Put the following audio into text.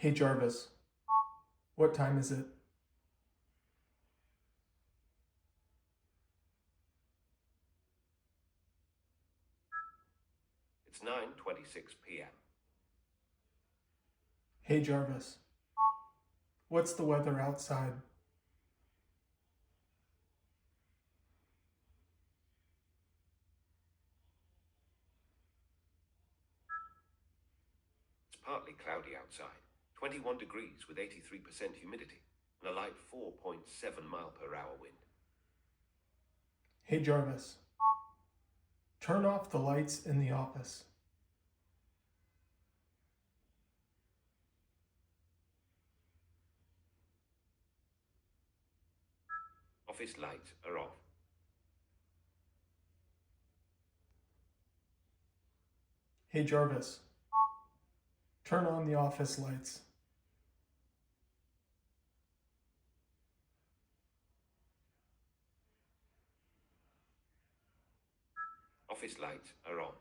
Hey Jarvis, what time is it? It's 9:26 p.m. Hey Jarvis, what's the weather outside? It's partly cloudy outside, 21 degrees with 83% humidity, and a light 4.7-mile-per-hour wind. Hey Jarvis, turn off the lights in the office. Office lights are off. Hey Jarvis, turn on the office lights. Office lights are on.